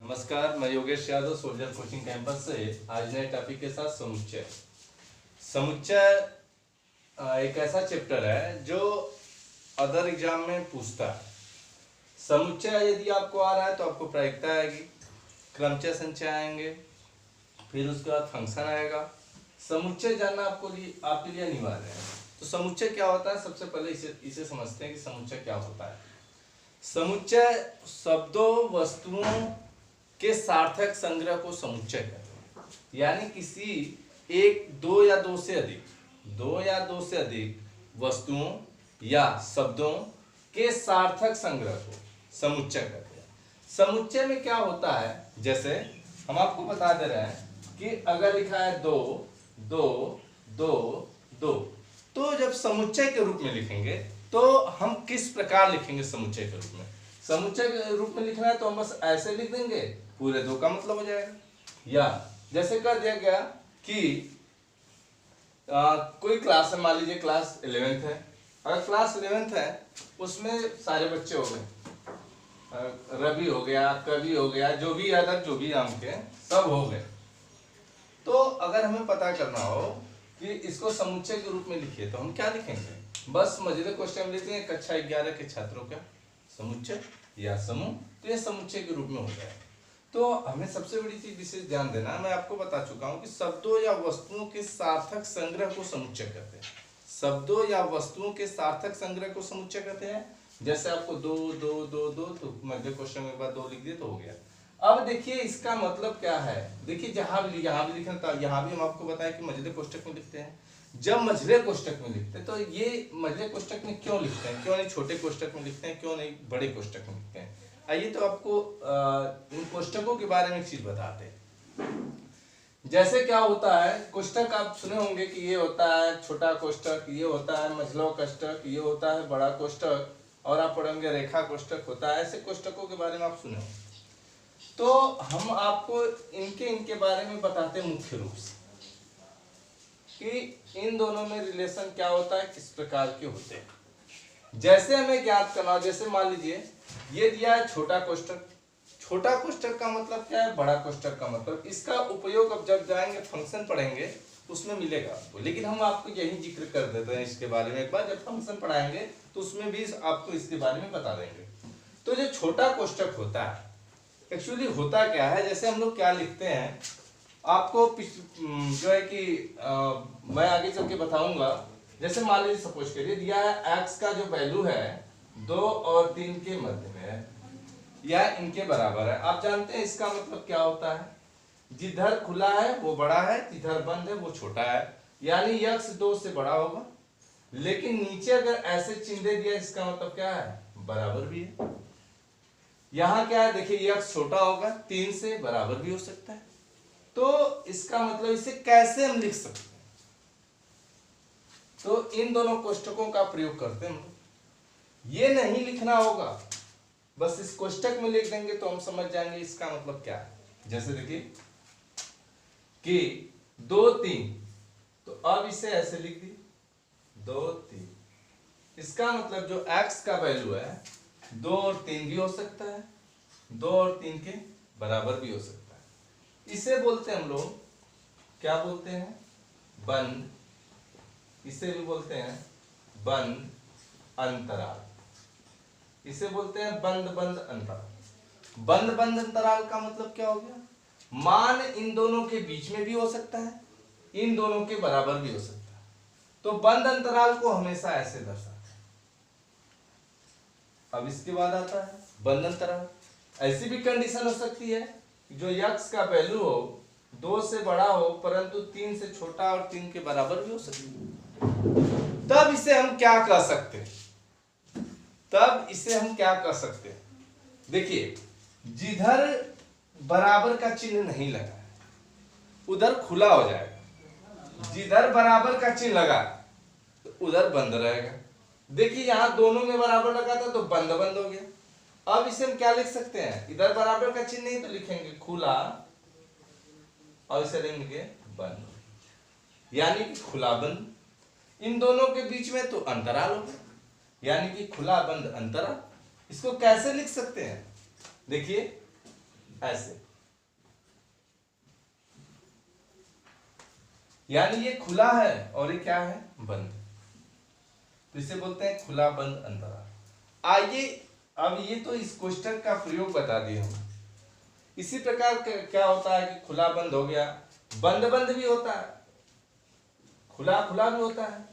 नमस्कार, मैं Yogesh Yadav soldier coaching campus से आज नए टॉपिक के साथ समुच्चय। समुच्चय एक ऐसा चैप्टर है जो अदर एग्जाम में पूछता है। समुच्चय यदि आपको आ रहा है तो आपको प्रायिकता आएगी, क्रमचय संचय आएंगे, फिर उसके बाद फंक्शन आएगा। समुच्चय जानना आपके लिए अनिवार्य है। तो समुच्चय क्या होता है, सबसे पहले इसे समझते हैं कि समुच्चय क्या होता है। समुच्चय शब्दों वस्तुओं के सार्थक संग्रह को समुच्चय कहते हैं। यानी किसी एक दो या दो से अधिक वस्तुओं या शब्दों के सार्थक संग्रह को समुच्चय कहते हैं। समुच्चय में क्या होता है, जैसे हम आपको बता दे रहे हैं कि अगर लिखा है दो दो दो दो, तो जब समुच्चय के रूप में लिखेंगे तो हम किस प्रकार लिखेंगे। समुच्चय के रूप में लिखना है तो हम बस ऐसे लिख देंगे, पूरे दो का मतलब हो जाएगा। या जैसे कर दिया गया कि कोई क्लास है, मान लीजिए क्लास 11th है। अगर क्लास 11th है उसमें सारे बच्चे हो गए, रवि हो गया, कवि हो गया, जो भी अदर जो भी नाम के सब हो गए। तो अगर हमें पता करना हो कि इसको समुच्चय के रूप में लिखिए तो हम क्या लिखेंगे, बस मजेदार क्वेश्चन लेते हैं कक्षा 11 के छात्रों का समुच्चय या समूह, तो ये समुच्चय के रूप में हो जाए। तो हमें सबसे बड़ी चीज विशेष ध्यान देना है, मैं आपको बता चुका हूं कि शब्दों या वस्तुओं के सार्थक संग्रह को समुच्चय कहते हैं। शब्दों या वस्तुओं के सार्थक संग्रह को समुच्चय कहते हैं। जैसे आपको दो दो दो दो, तो मध्य क्वेश्चन में बाद दो लिख दिए तो हो गया। अब देखिए इसका मतलब क्या है, देखिए यहाँ भी लिखना था, यहाँ भी हम आपको बताएं कि मझले कोष्टक में लिखते हैं। जब मझले कोष्टक में लिखते हैं तो ये मझले कोष्टक में क्यों लिखते हैं, क्यों नहीं छोटे कोष्टक में लिखते हैं, क्यों नहीं बड़े कोष्टक में लिखते हैं। आइए तो आपको इन कोष्टकों के बारे में एक चीज बताते हैं। जैसे क्या होता है, कोष्टक आप सुने होंगे कि ये होता है छोटा कोष्टक, ये होता है मझला कोष्टक, ये होता है बड़ा कोष्टक, और आप पढ़ेंगे रेखा कोष्टक होता है। ऐसे कोष्टकों के बारे में आप सुने होंगे। तो हम आपको इनके बारे में बताते हैं मुख्य रूप से कि इन दोनों में रिलेशन क्या होता है, किस प्रकार के होते हैं। जैसे हमें ज्ञात करना, जैसे मान लीजिए ये दिया है छोटा कोष्टक। छोटा कोष्टक का मतलब क्या है, बड़ा कोष्टक का मतलब। इसका उपयोग अब जब जाएंगे फंक्शन पढ़ेंगे उसमें मिलेगा आपको, लेकिन हम आपको यही जिक्र कर देते हैं इसके बारे में। एक बार जब फंक्शन पढ़ाएंगे तो उसमें भी आपको इसके बारे में बता देंगे। तो जो छोटा कोष्टक होता है एक्चुअली होता क्या है, जैसे हम लोग क्या लिखते हैं आपको जो है कि मैं आगे चल के बताऊंगा। जैसे मान लीजिए सपोज करिए दिया है x का जो वैल्यू है 2 और 3 के मध्य में है या इनके बराबर है। आप जानते हैं इसका मतलब क्या होता है, जिधर खुला है वो बड़ा है, जिधर बंद है वो छोटा है। यानी x 2 से बड़ा होगा, लेकिन नीचे अगर ऐसे चिन्ह दे दिया इसका मतलब क्या है, बराबर भी है। यहां क्या है देखिए, x छोटा होगा, 3 से बराबर भी हो सकता है। तो इसका मतलब इसे कैसे हम लिख सकते हैं, तो इन दोनों कोष्टकों का प्रयोग करते हैं हम। ये नहीं लिखना होगा, बस इस कोष्टक में लिख देंगे तो हम समझ जाएंगे इसका मतलब क्या है। जैसे देखिए कि 2 3, तो अब इसे ऐसे लिख दी 2 3। इसका मतलब जो x का वैल्यू है 2 और 3 भी हो सकता है, 2 और 3 के बराबर भी हो सकता है। इसे बोलते हैं हम लोग, क्या बोलते हैं, बंद। इसे भी बोलते हैं बंद अंतराल, इसे बोलते हैं बंद बंद अंतराल। बंद बंद अंतराल का मतलब क्या हो गया, मान इन दोनों के बीच में भी हो सकता है, इन दोनों के बराबर भी हो सकता है। तो बंद अंतराल को हमेशा ऐसे दर्शाते हैं। अब इसके बाद आता है बंद अंतराल। ऐसी भी कंडीशन हो सकती है जो x का वैल्यू हो 2 से बड़ा हो परंतु 3 से छोटा और 3 के बराबर भी हो सकती है। तब इसे हम क्या कह सकते हैं, देखिए जिधर बराबर का चिन्ह नहीं लगा है उधर खुला हो जाएगा, जिधर बराबर का चिन्ह लगा तो उधर बंद रहेगा। देखिए यहां दोनों में बराबर लगा था तो बंद बंद हो गया। अब इसे हम क्या लिख सकते हैं, इधर बराबर का चिन्ह नहीं तो लिखेंगे खुला और इसे लिखेंगे बंद, यानी कि खुला बंद। इन दोनों के बीच में तो अंतराल हो गया, यानी कि खुला बंद अंतराल। इसको कैसे लिख सकते हैं, देखिए ऐसे, यानी ये खुला है और ये क्या है, बंद। तो इसे बोलते हैं खुला बंद अंतराल। आइए अब ये तो इस कोष्ठक का प्रयोग बता दिए हम। इसी प्रकार क्या होता है कि खुला बंद हो गया, बंद बंद भी होता है, खुला खुला भी होता है,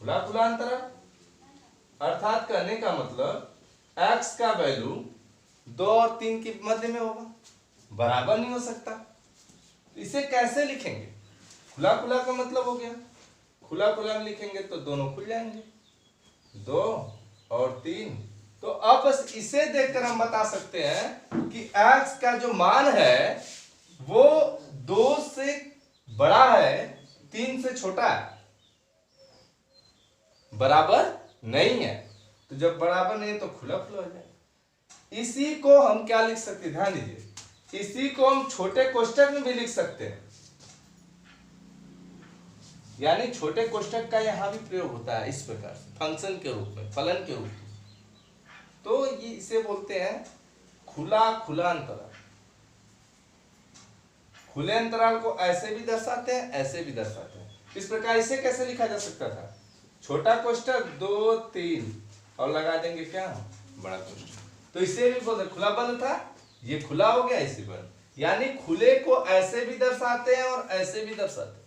खुला खुला अंतराल। अर्थात कहने का मतलब x का वैल्यू 2 और 3 के मध्य में होगा, बराबर नहीं हो सकता। इसे कैसे लिखेंगे, खुला खुला का मतलब हो गया, खुला खुला में लिखेंगे तो दोनों खुल जाएंगे, 2 और 3। तो अब बस इसे देखकर हम बता सकते हैं कि x का जो मान है वो 2 से बड़ा है, 3 से छोटा है, बराबर नहीं है। तो जब बराबर नहीं है तो खुला खुला हो जाए। इसी को हम क्या लिख सकते हैं, ध्यान दीजिए, इसी को हम छोटे कोष्ठक में भी लिख सकते हैं, यानी छोटे कोष्ठक का यहां भी प्रयोग होता है इस प्रकार से, फंक्शन के रूप में, फलन के रूप में। तो ये इसे बोलते हैं खुला खुला अंतराल। खुले अंतराल को ऐसे भी दर्शाते हैं, ऐसे भी दर्शाते हैं। इस प्रकार इसे कैसे लिखा जा सकता था, छोटा कोष्ठक 2 3 और लगा देंगे क्या, बड़ा कोष्ठक। तो इसे भी बोलते खुला बंद था, ये खुला हो गया, इसे बंद। यानी खुले को ऐसे भी दर्शाते हैं और ऐसे भी दर्शाते हैं।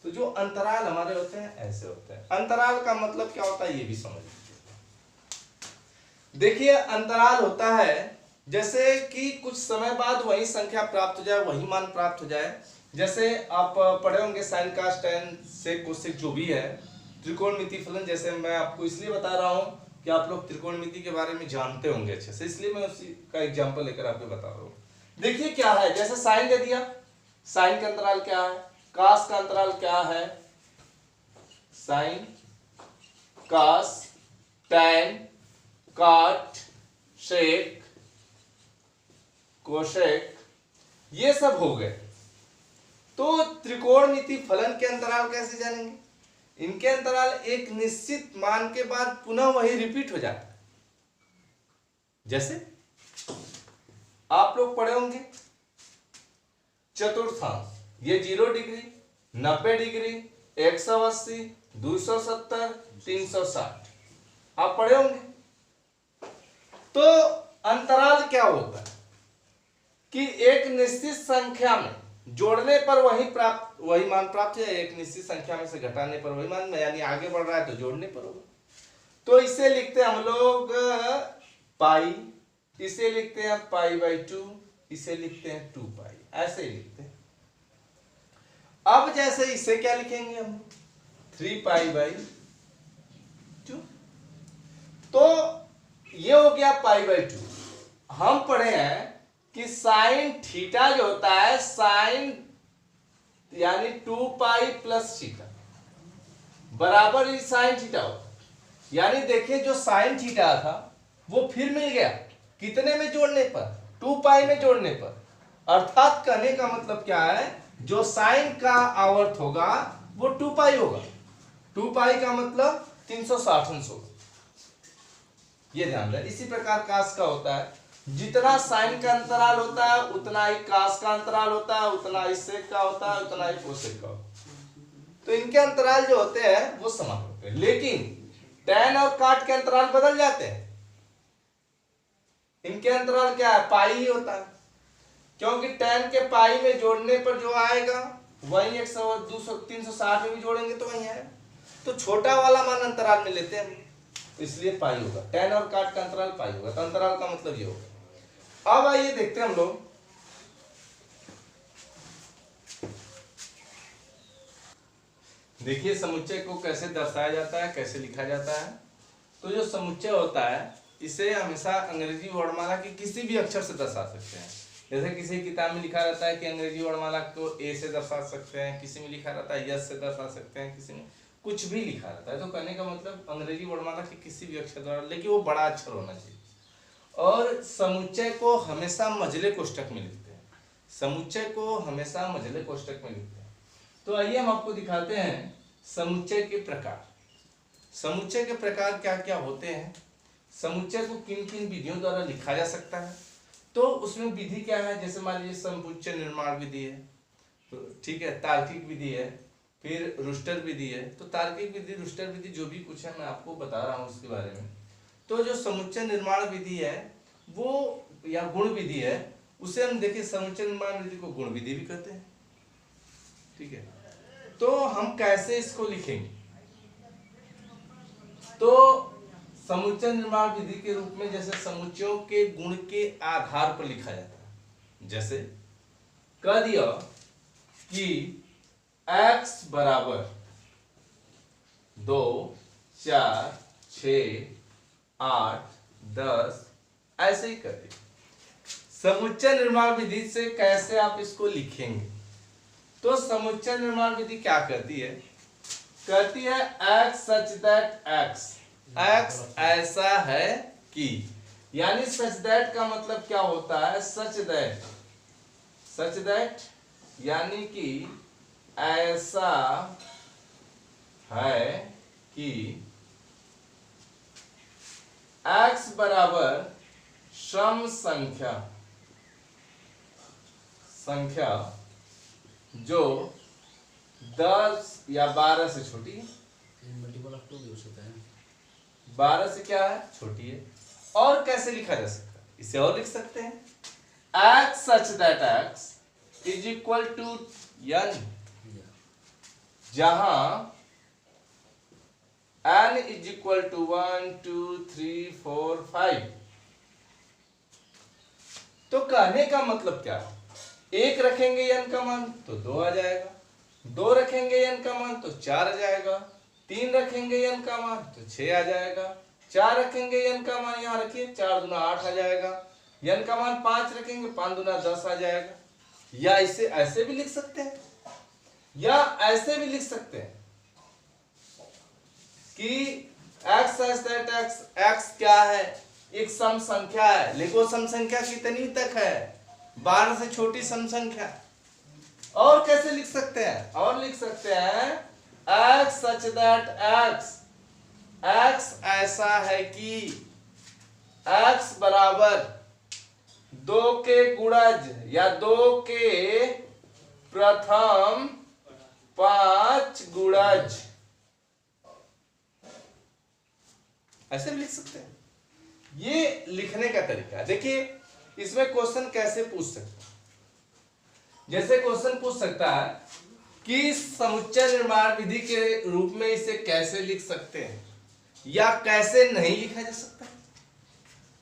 तो जो अंतराल हमारे होते हैं ऐसे होते हैं। अंतराल का मतलब क्या होता है ये भी समझ लीजिए। देखिए अंतराल होता है जैसे कि कुछ समय बाद वही संख्या प्राप्त हो जाए, वही मान प्राप्त हो जाए। जैसे आप पढ़े होंगे साइन कास टेन सेक कोसेक जो भी है, त्रिकोणमिति फलन। जैसे मैं आपको इसलिए बता रहा हूं कि आप लोग त्रिकोणमिति के बारे में जानते होंगे अच्छे से, इसलिए मैं उसी का एग्जांपल लेकर आपको बता रहा हूं। देखिए क्या है, जैसे साइन दे दिया, साइन का अंतराल क्या है, कास का अंतराल क्या है, साइन कास टेन काट सेक कोसेक, ये सब हो गए। तो त्रिकोणमिति फलन के अंतराल कैसे जानेंगे, इनके अंतराल एक निश्चित मान के बाद पुनः वही रिपीट हो जाता है। जैसे आप लोग पढ़े होंगे चतुर्थांश, ये 0 डिग्री 90 डिग्री 180 270 360 आप पढ़े होंगे। तो अंतराल क्या होता है कि एक निश्चित संख्या में जोड़ने पर वही मान प्राप्त है, एक निश्चित संख्या में से घटाने पर वही मान, यानी आगे बढ़ रहा है तो जोड़ने पर होगा। तो इसे लिखते हैं हम लोग पाई, इसे लिखते हैं π/2, इसे लिखते हैं 2 पाई, ऐसे ही लिखते हैं। अब जैसे इसे क्या लिखेंगे हम, 3 π/2। तो ये हो गया π/2। हम पढ़े हैं कि साइन थीटा जो होता है, साइन यानी 2 पाई प्लस थीटा बराबर ही साइन थीटा होता है। यानी देखिए जो साइन थीटा था वो फिर मिल गया, कितने में जोड़ने पर, 2 पाई में जोड़ने पर। अर्थात कहने का मतलब क्या है, जो साइन का आवर्त होगा वो 2 पाई होगा। 2 पाई का मतलब 360 अंश होगा, ये ध्यान रहे। इसी प्रकार कास का होता है, जितना साइन का अंतराल होता है उतना ही कास का अंतराल होता है, उतना ही सेक का होता है, उतना ही कोसेक का होता है। तो इनके अंतराल जो होते हैं वो समान होते हैं, लेकिन टैन और काट के अंतराल बदल जाते हैं। इनके अंतराल क्या है, पाई ही होता है, क्योंकि टैन के पाई में जोड़ने पर जो आएगा वही 100 200 360 में भी जोड़ेंगे तो वही आएगा। तो छोटा वाला मान अंतराल में लेते हैं, इसलिए पाई होगा, टैन और काट का अंतराल पाई होगा। तो अंतराल का मतलब ये होगा। अब आइए देखते हैं हम लोग, देखिए समुच्चय को कैसे दर्शाया जाता है, कैसे लिखा जाता है। तो जो समुच्चय होता है इसे हमेशा अंग्रेजी वर्णमाला के किसी भी अक्षर से दर्शा सकते हैं। जैसे किसी किताब में लिखा रहता है कि अंग्रेजी वर्णमाला को ए से दर्शा सकते हैं, किसी में लिखा रहता है यस से दर्शा सकते हैं, किसी में कुछ भी लिखा रहता है। तो कहने का मतलब अंग्रेजी वर्णमाला के किसी भी अक्षर द्वारा, लेकिन वो बड़ा अक्षर होना चाहिए। और समुच्चय को हमेशा मझले कोष्ठक में लिखते हैं, समुच्चय को हमेशा मझले कोष्ठक में लिखते हैं। तो आइए हम आपको दिखाते हैं समुच्चय के प्रकार। समुच्चय के प्रकार क्या क्या होते हैं समुच्चय को किन किन विधियों द्वारा लिखा जा सकता है। तो उसमें विधि क्या है, जैसे मान लीजिए समुच्चय निर्माण विधि है, ठीक है, तार्किक विधि है, फिर रुस्टर विधि है। तो तार्किक विधि, रुस्टर विधि, जो भी कुछ है मैं आपको बता रहा हूँ उसके बारे में। तो जो समुच्चय निर्माण विधि है वो या गुण विधि है, उसे हम देखिए समुच्चय निर्माण विधि को गुण विधि भी कहते हैं, ठीक है। तो हम कैसे इसको लिखेंगे, तो समुच्चय निर्माण विधि के रूप में जैसे समुच्चयों के गुण के आधार पर लिखा जाता है। जैसे कह दिया कि x बराबर 2, 4, 6, 8, 10, ऐसे ही कर दिया। समुच्चय निर्माण विधि से कैसे आप इसको लिखेंगे, तो समुच्चय निर्माण विधि क्या करती है, कहती है x सच दैट x ऐसा है कि, यानी सच दैट का मतलब क्या होता है, सच दैट यानी कि ऐसा है कि x बराबर सम संख्या जो 10 या 12 से छोटी है, मल्टीपल ऑफ 2 भी हो सकता है, 12 से क्या है, छोटी है। और कैसे लिखा जा सकता है, इसे और लिख सकते हैं, x such that x is equal to n, जहां n is equal to 1, 2, 3, 4, 5। तो कहने का मतलब क्या है, एक रखेंगे n का मान तो 2 आ जाएगा, 2 रखेंगे n का मान तो 4 आ जाएगा, 3 रखेंगे n का मान तो 6 आ जाएगा, 4 रखेंगे n का मान, यहाँ रखिए 4 दूना 8 आ जाएगा, n का मान 5 रखेंगे 5 दूना 10 आ जाएगा। या इसे ऐसे भी लिख सकते हैं, या ऐसे भी लिख सकते हैं कि x such that x क्या है, एक सम संख्या है। लिखो सम संख्या कितनी तक है, 12 से छोटी सम संख्या। और कैसे लिख सकते हैं, और लिख सकते हैं x such that x ऐसा है कि x बराबर 2 के गुणज या 2 के प्रथम 5 गुणज, ऐसे भी लिख सकते हैं। ये लिखने का तरीका है। देखिए इसमें क्वेश्चन कैसे पूछ सकते हैं, जैसे क्वेश्चन पूछ सकता है कि समुच्चय निर्माण विधि के रूप में इसे कैसे लिख सकते हैं या कैसे नहीं लिखा जा सकता।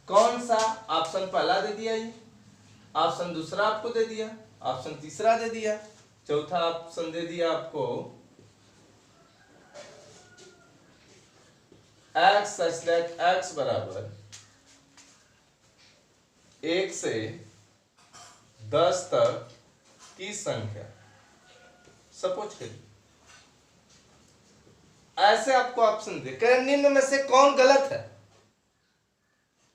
कौन सा ऑप्शन पहला दे दिया, ये ऑप्शन दूसरा आपको दे दिया, ऑप्शन तीसरा दे दिया, चौथा ऑप्शन दे दिया आपको x such that x बराबर 1 से 10 तक की संख्या। सपोज करिए ऐसे आपको ऑप्शन दे कर निम्न में से कौन गलत है,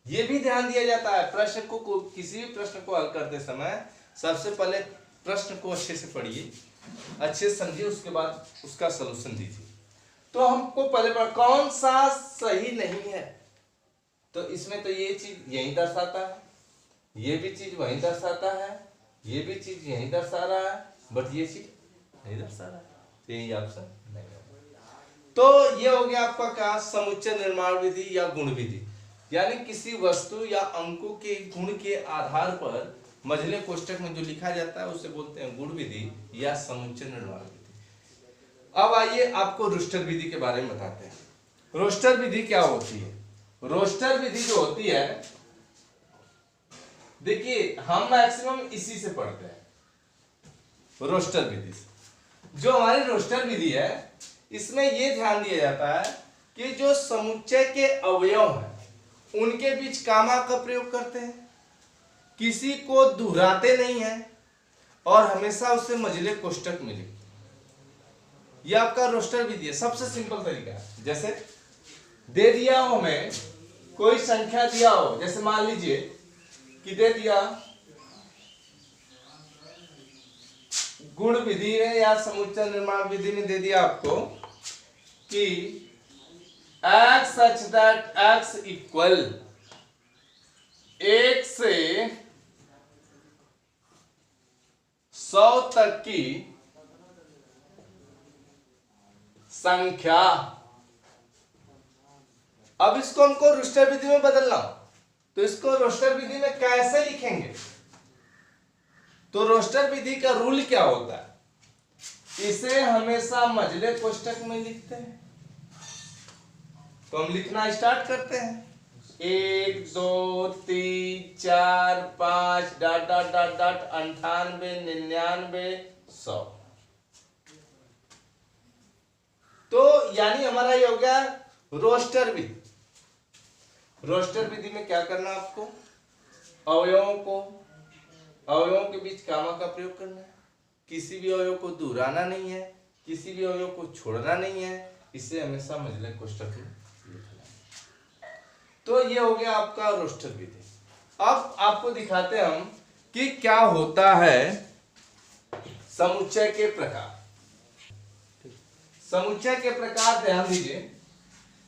यह भी ध्यान दिया जाता है। प्रश्न को किसी भी प्रश्न को हल करते समय सबसे पहले प्रश्न को अच्छे से पढ़िए, अच्छे से समझिए, उसके बाद उसका सलूशन दीजिए। तो हमको पहले कौन सा सही नहीं है, तो इसमें तो ये चीज यही दर्शाता है, ये भी चीज वही दर्शाता है, ये भी चीज यही दर्शा रहा है, बट ये चीज नहीं दर्शा रहा है, तो यही ऑप्शन नहीं है। तो ये हो गया आपका क्या, समुच्चय निर्माण विधि या गुण विधि, यानी किसी वस्तु या अंकों के गुण के आधार पर मझले कोष्ठक में जो लिखा जाता है उसे बोलते हैं गुण विधि या समुच्चय निर्माण विधि। अब आइए आपको रोस्टर विधि के बारे में बताते हैं। रोस्टर विधि क्या होती है, रोस्टर विधि जो होती है, देखिए हम मैक्सिमम इसी से पढ़ते हैं, रोस्टर विधि से। जो हमारी रोस्टर विधि है इसमें यह ध्यान दिया जाता है कि जो समुच्चय के अवयव हैं उनके बीच कामा का प्रयोग करते हैं, किसी को दोहराते नहीं है और हमेशा उसे मझले कोष्ठक में लिखते हैं। यह आपका रोस्टर विधि है, सबसे सिंपल तरीका है। जैसे दे दिया हो हमें कोई संख्या दिया हो, जैसे मान लीजिए कि दे दिया गुण विधि में या समुच्चय निर्माण विधि में दे दिया आपको कि x such that x equal 1 से 100 तक की संख्या। अब इसको हमको रोस्टर विधि में बदलना, तो इसको रोस्टर विधि में कैसे लिखेंगे? तो रोस्टर विधि का रूल क्या होता है? इसे हमेशा मझले कोष्टक में लिखते हैं। तो हम लिखना स्टार्ट करते हैं, 1 2 3 4 5 डॉट डॉट डॉट डॉट 98 99 100। तो यानी हमारा ये हो गया रोस्टर विधि। रोस्टर विधि में क्या करना आपको? अवयवों के बीच कामा का प्रयोग करना है। किसी भी अवयव को दोहराना नहीं है, किसी भी अवयव को छोड़ना नहीं है, इसे हमेशा मझले कोष्टक में लिखना है। तो ये हो गया आपका रोस्टर विधि। अब आपको दिखाते हैं हम कि क्या होता है समुच्चय के प्रकार। समुच्चय के प्रकार ध्यान दीजिए।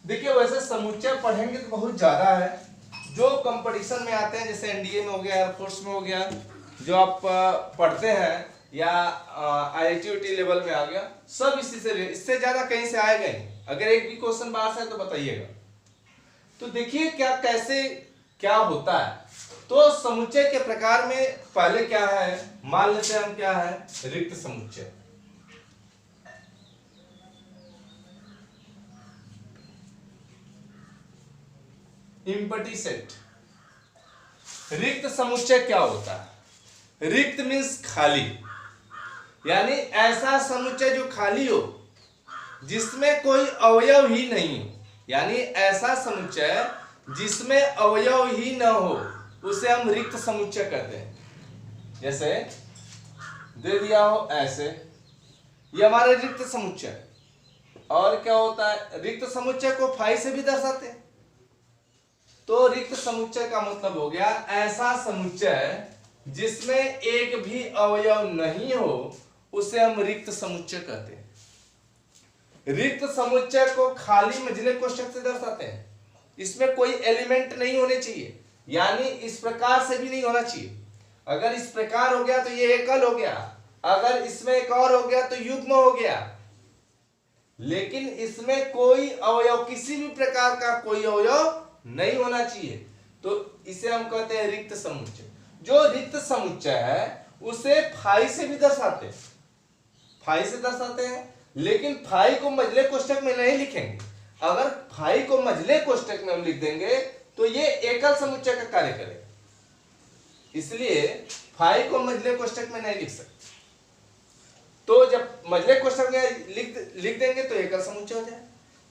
देखिए वैसे समुच्चय पढ़ेंगे तो बहुत ज्यादा है, जो कंपटीशन में आते हैं जैसे एनडीए में हो गया, एयरफोर्स में हो गया, जो आप पढ़ते हैं, या IIT लेवल में आ गया, सब इसी से, इससे ज्यादा कहीं से आएगा नहीं। अगर एक भी क्वेश्चन बाहर से है तो बताइएगा। तो देखिए क्या कैसे क्या होता है। तो समुच्चय के प्रकार में पहले क्या है, मान लेते हैं हम क्या है, रिक्त समुच्चय। Empty set. रिक्त समुच्चय क्या होता है? रिक्त मीन्स खाली, यानी ऐसा समुच्चय जो खाली हो, जिसमें कोई अवयव ही नहीं हो। यानी ऐसा समुच्चय जिसमें अवयव ही न हो, उसे हम रिक्त समुच्चय कहते हैं। जैसे दे दिया हो ऐसे, ये हमारा रिक्त समुच्चय। और क्या होता है, रिक्त समुच्चय को फाई से भी दर्शाते हैं। तो रिक्त समुच्चय का मतलब हो गया ऐसा समुच्चय जिसमें एक भी अवयव नहीं हो, उसे हम रिक्त समुच्चय कहते हैं। रिक्त समुच्चय को खाली मझले कोष्ठक से दर्शाते हैं। इसमें कोई एलिमेंट नहीं होने चाहिए, यानी इस प्रकार से भी नहीं होना चाहिए। अगर इस प्रकार हो गया तो ये एकल हो गया, अगर इसमें एक और हो गया तो युग्म हो गया। लेकिन इसमें कोई अवयव, किसी भी प्रकार का कोई अवयव नहीं होना चाहिए, तो इसे हम कहते हैं रिक्त समुच्चय। जो रिक्त समुच्चय है उसे फाई से भी दर्शाते हैं, फाई से दर्शाते हैं, लेकिन फाई को मझले कोष्ठक में नहीं लिखेंगे। अगर फाई को मझले कोष्ठक में हम लिख देंगे तो ये एकल समुच्चय का कार्य करेगा, इसलिए फाई को मझले कोष्ठक में नहीं लिख सकते। तो जब मझले कोष्ठक में लिख देंगे तो एकल समुच्चय हो जाए।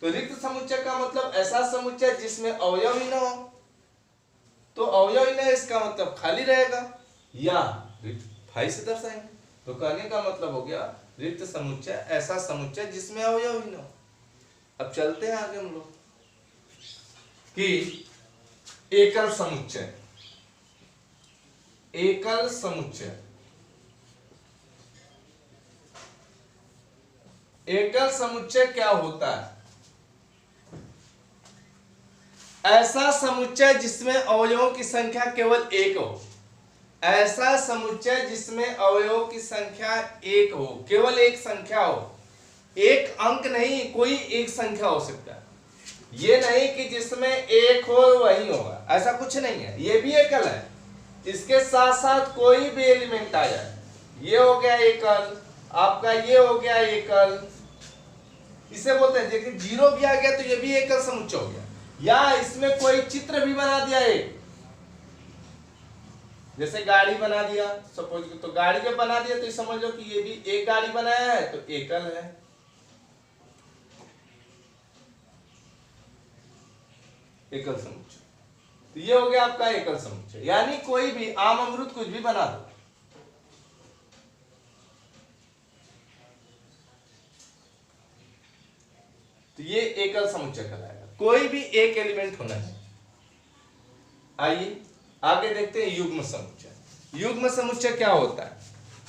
तो रिक्त समुच्चय का मतलब ऐसा समुच्चय जिसमें अवयव ही न हो। तो अवयव ही न, इसका मतलब खाली रहेगा, या फाई से दर्शाएंगे। तो कहने का मतलब हो गया रिक्त समुच्चय ऐसा समुच्चय जिसमें अवयव ही न हो। अब चलते हैं आगे हम लोग कि एकल समुच्चय। एकल समुच्चय, एकल समुच्चय क्या होता है? ऐसा समुच्चय जिसमें अवयवों की संख्या केवल एक हो। ऐसा समुच्चय जिसमें अवयवों की संख्या एक हो, केवल एक संख्या हो, एक अंक नहीं, कोई एक संख्या हो सकता है। ये नहीं कि जिसमें एक हो वही होगा, ऐसा कुछ नहीं है। ये भी एकल है, इसके साथ साथ कोई भी एलिमेंट आ जाए, ये हो गया एकल, आपका ये हो गया एकल, इसे बोलते हैं। देखिए जीरो भी आ गया तो ये भी एकल समुच्चय हो गया। या इसमें कोई चित्र भी बना दिया एक, जैसे गाड़ी बना दिया सपोज, तो गाड़ी जब बना दिया तो समझ लो कि ये भी एक गाड़ी बनाया है, तो एकल है। एकल समुच्चय, तो ये हो गया आपका एकल समुच्चय। यानी कोई भी आम अमरूद कुछ भी बना दो, तो ये एकल समुच्चय कहलाएगा। कोई भी एक एलिमेंट होना चाहिए। आइए आगे देखते हैं युग्म समुच्चय। युग्म समुच्चय क्या होता है?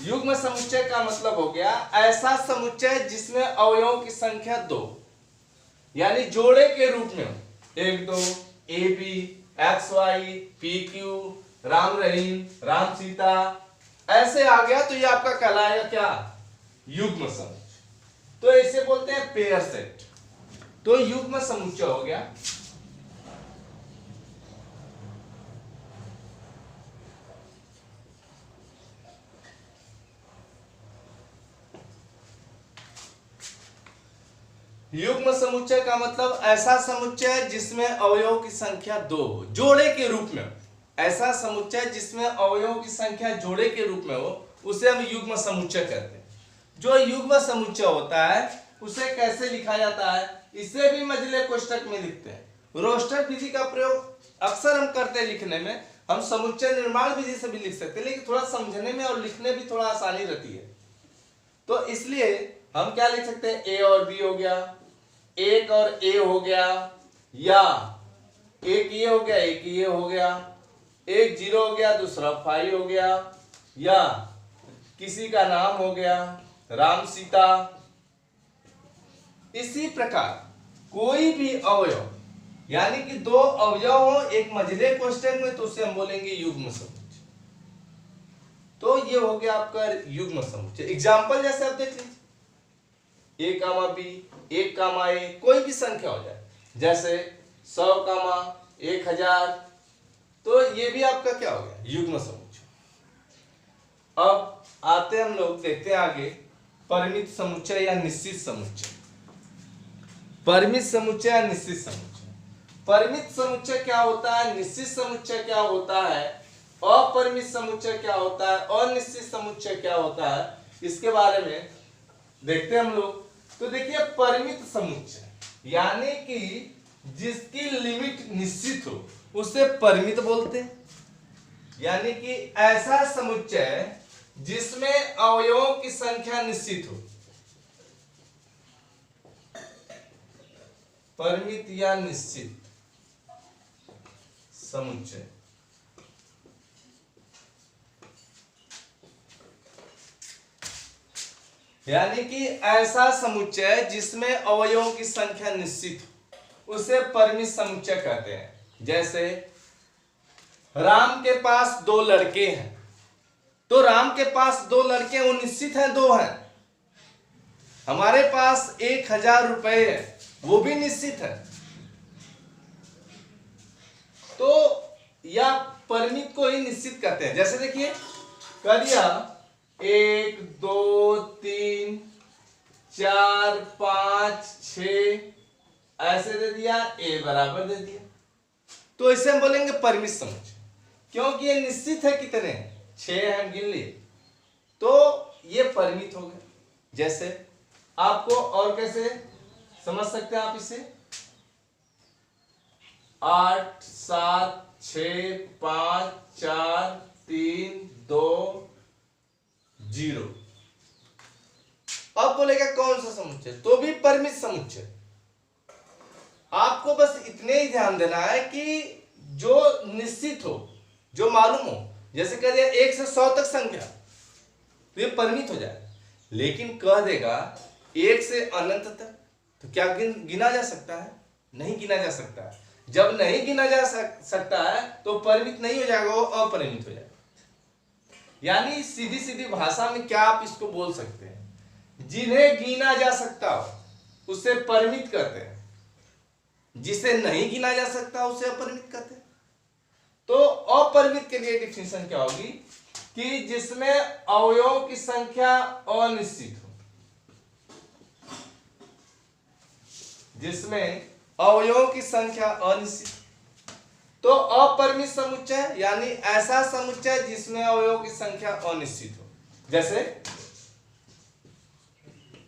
युग्म समुच्चय का मतलब हो गया ऐसा समुच्चय जिसमें अवयवों की संख्या 2। यानी जोड़े के रूप में हो, 1 2 A B X Y P Q Ram Rahim Ram Sita ऐसे आ गया तो ये आपका कहलाएगा क्या, युग्म समुच्चय। तो इसे बोलते हैं पेयर सेट। तो युग्म समुच्चय हो गया। युग्म समुच्चय का मतलब ऐसा समुच्चय जिसमें अवयवों की संख्या 2 हो, जोड़े के रूप में। ऐसा समुच्चय जिसमें अवयवों की संख्या जोड़े के रूप में हो उसे हम युग्म समुच्चय कहते हैं। जो युग्म समुच्चय होता है उसे कैसे लिखा जाता है, इसे भी मझले कोष्ठक में लिखते हैं। रोस्टर विधि का प्रयोग अक्सर हम करते हैं लिखने में। हम समुच्चय निर्माण विधि से भी लिख सकते हैं, लेकिन थोड़ा समझने में और लिखने भी थोड़ा आसानी रहती है। तो इसलिए हम क्या लिख सकते हैं, ए और बी हो गया, एक और ए हो गया, या एक ये हो गया एक ये हो गया, एक 0 हो गया दूसरा 5 हो गया, या किसी का नाम हो गया राम सीता। इसी प्रकार कोई भी अवयव यानी कि 2 अवयव हो एक मझले कोष्ठक में तो उसे हम बोलेंगे युग्म समुच्चय। तो ये हो गया आपका युग्म समुच्चय। एग्जाम्पल जैसे आप देख लीजिए, ए कामा बी एक कामा ए कोई भी संख्या हो जाए, जैसे 100 कामा 1000, तो ये भी आपका क्या हो गया, युग्म समुच्चय। अब आते हम लोग देखते हैं आगे परिमित समुच्चय या निश्चित समुच्चय। परिमित समुच्चय या निश्चित समुच्चय। परिमित समुच्चय क्या होता है, निश्चित समुच्चय क्या होता है, अपरिमित समुच्चय क्या होता है, अनिश्चित समुच्चय क्या होता है, इसके बारे में देखते हैं हम लोग। तो देखिए परिमित समुच्चय यानी कि जिसकी लिमिट निश्चित हो उसे परिमित बोलते हैं। यानी कि ऐसा समुच्चय जिसमें अवयवों की संख्या निश्चित हो, परिमित या निश्चित समुच्चय। यानी कि ऐसा समुच्चय जिसमें अवयवों की संख्या निश्चित हो उसे परिमित समुच्चय कहते हैं। जैसे राम के पास 2 लड़के हैं, तो राम के पास 2 लड़के वो निश्चित हैं, 2 हैं। हमारे पास 1000 रुपए है, वो भी निश्चित है। तो या परिमित को ही निश्चित कहते हैं। जैसे देखिए कर दिया 1 2 3 4 5 6 ऐसे दे दिया, ए बराबर दे दिया, तो इसे हम बोलेंगे परिमित समुच्चय। क्योंकि ये निश्चित है कितने, 6 हम गिन लिए, तो ये परिमित हो गए। जैसे आपको और कैसे समझ सकते हैं आप इसे, 8 7 6 5 4 3 2 0। अब बोलेगा कौन सा समुच्चय, तो भी परिमित समुच्चय। आपको बस इतने ही ध्यान देना है कि जो निश्चित हो, जो मालूम हो। जैसे कह दिया 1 से 100 तक संख्या, तो ये परिमित हो जाए। लेकिन कह देगा 1 से अनंत तक, तो क्या गिना जा सकता है, नहीं गिना जा सकता है। जब नहीं गिना जा सकता है तो परिमित नहीं हो जाएगा, वो अपरिमित हो जाएगा। यानी सीधी सीधी भाषा में क्या आप इसको बोल सकते हैं, जिन्हें गिना जा सकता हो उसे परिमित कहते हैं, जिसे नहीं गिना जा सकता उसे अपरिमित कहते हैं। तो अपरिमित के लिए डिफिनेशन क्या होगी कि जिसमें अवयवों की संख्या अनिश्चित हो, जिसमें अवयवों की संख्या अनिश्चित। तो अपरिमित समुच्चय यानी ऐसा समुच्चय जिसमें अवयवों की संख्या अनिश्चित हो। जैसे